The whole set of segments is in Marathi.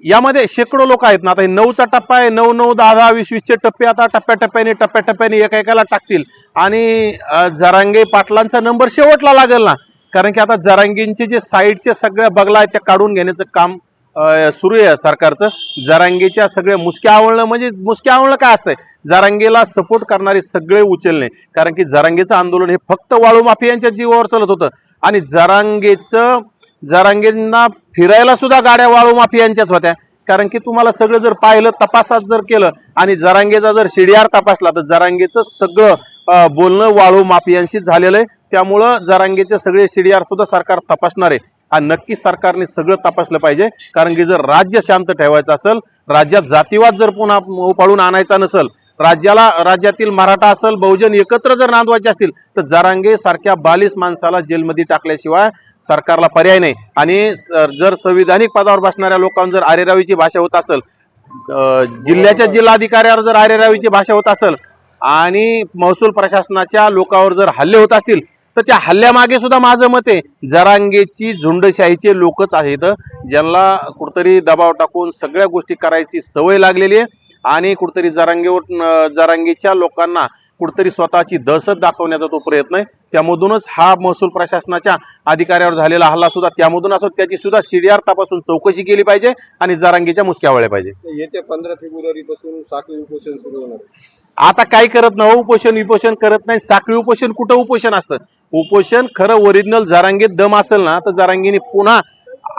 यामध्ये शेकडो लोक आहेत ना. आता 9चा टप्पा आहे, 9, 9, 10, 10, 20, 20चे टप्पे आता टप्प्याटप्प्याने एका टाकतील आणि जरांगे पाटलांचा नंबर शेवटला लागेल ना. कारण की आता जरांगेंचे जे साईडचे सगळ्या बगला आहेत त्या काढून घेण्याचं काम सुरू आहे सरकारचं. जरांगेच्या सगळ्या मुसक्या आवळणं, म्हणजे मुसक्या आवळणं काय असतंय, जरांगेला सपोर्ट करणारे सगळे उचलणे. कारण की जरांगेचं आंदोलन हे फक्त वाळू माफियांच्या जीवावर चालत होतं आणि जरांगेंना फिरायला सुद्धा गाड्या वाळू माफियांच्याच होत्या. कारण की तुम्हाला सगळं जर पाहिलं, तपासात जर केलं आणि जरांगेचा जर CDR तपासला तर जरांगेचं सगळं बोलणं वाळू माफियांशी झालेलं आहे. त्यामुळं जरांगेचे सगळे CDR सुद्धा सरकार तपासणार आहे आणि नक्कीच सरकारने सगळं तपासलं पाहिजे. कारण की जर राज्य शांत ठेवायचं असेल, राज्यात जातीवाद जर पुन्हा उपाडून आणायचा नसेल, राज्यातील मराठा असेल, बहुजन एकत्र जर नांदवायचे असतील तर जरांगे सारख्या 42 माणसाला जेलमध्ये टाकल्याशिवाय सरकारला पर्याय नाही. आणि जर संविधानिक पदावर बसणाऱ्या लोकांवर जर आरेरावीची भाषा होत असेल, जिल्ह्याच्या जिल्हाधिकाऱ्यावर जर आरेरावीची भाषा होत असेल आणि महसूल प्रशासनाच्या लोकांवर जर हल्ले होत असतील तर त्या हल्ल्यामागे सुद्धा माझं मत आहे जरांगेची झुंडशाहीचे लोकच आहेत, ज्यांना कुठतरी दबाव टाकून सगळ्या गोष्टी करायची सवय लागलेली आहे आणि कुठतरी जरांगेच्या लोकांना कुठतरी स्वतःची दहशत दाखवण्याचा तो प्रयत्न आहे. त्यामधूनच हा महसूल प्रशासनाच्या अधिकाऱ्यावर झालेला हल्ला सुद्धा त्यामधून असो, त्याची सुद्धा CDR तपासून चौकशी केली पाहिजे आणि जरांगेच्या मुसक्या वळल्या पाहिजे. येत्या 15 फेब्रुवारी पासून साखळी उपोषण सुरू होणार. आता काय करत नाही, उपोषण करत नाही. साखळी उपोषण कुठं उपोषण असतं? उपोषण खरं ओरिजिनल जरांगेत दम असेल ना तर जरांगेने पुन्हा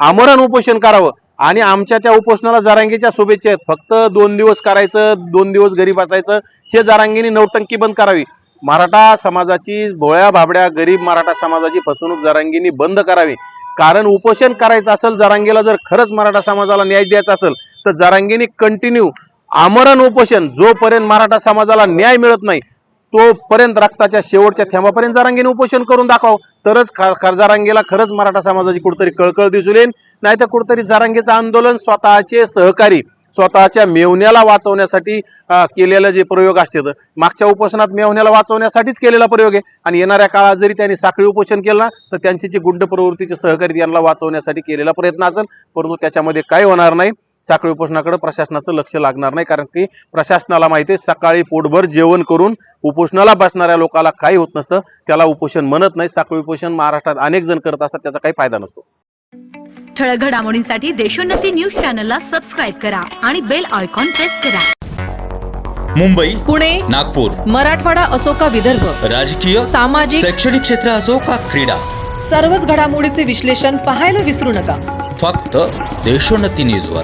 आमरण उपोषण करावं आणि आमच्या त्या उपोषणाला जरांगेच्या शुभेच्छा आहेत. फक्त 2 दिवस करायचं, 2 दिवस घरी बसायचं, हे जरांगेने नौटंकी बंद करावी. मराठा समाजाची, भोळ्या भाबड्या गरीब मराठा समाजाची फसवणूक जरांगेने बंद करावी. कारण उपोषण करायचं असेल जरांगेला, जर खरंच मराठा समाजाला न्याय द्यायचा असेल तर जरांगेने कंटिन्यू आमरण उपोषण, जोपर्यंत मराठा समाजाला न्याय मिळत नाही तोपर्यंत, रक्ताच्या शेवटच्या थेंबापर्यंत जरांगेने उपोषण करून दाखव. तरच जरांगेला खरंच मराठा समाजाची कुठतरी कळकळ दिसून येईल. नाही तर कुठतरी जरांगेचं आंदोलन स्वतःचे सहकारी, स्वतःच्या मेवण्याला वाचवण्यासाठी केलेलं जे प्रयोग असतात, मागच्या उपोषणात मेवण्याला वाचवण्यासाठीच केलेला प्रयोग आहे. आणि येणाऱ्या काळात जरी त्यांनी साखळी उपोषण केलं ना तर त्यांची जी गुंड प्रवृत्तीचे सहकारी यांना वाचवण्यासाठी केलेला प्रयत्न असेल, परंतु त्याच्यामध्ये काय होणार नाही. साखळी उपोषणाकडे प्रशासनाचं लक्ष लागणार नाही. कारण की प्रशासनाला माहिती आहे सकाळी पोटभर जेवण करून उपोषणाला बसणाऱ्या लोकांना काही होत नसतं, त्याला उपोषण म्हणत नाही. साखळी उपोषण महाराष्ट्रात अनेक जण करत असतात, त्याचा काही फायदा नसतो. ठळक घडामोडींसाठी देशोन्नती न्यूज चॅनलला सबस्क्राईब करा आणि बेल आयकॉन प्रेस करा. मुंबई, पुणे, नागपूर, मराठवाडा असो का विदर्भ, राजकीय, सामाजिक, शैक्षणिक क्षेत्र असो का क्रीडा, सर्वच घडामोडीचे विश्लेषण पाहायला विसरू नका. फक्त देशोन्नती न्यूजवर.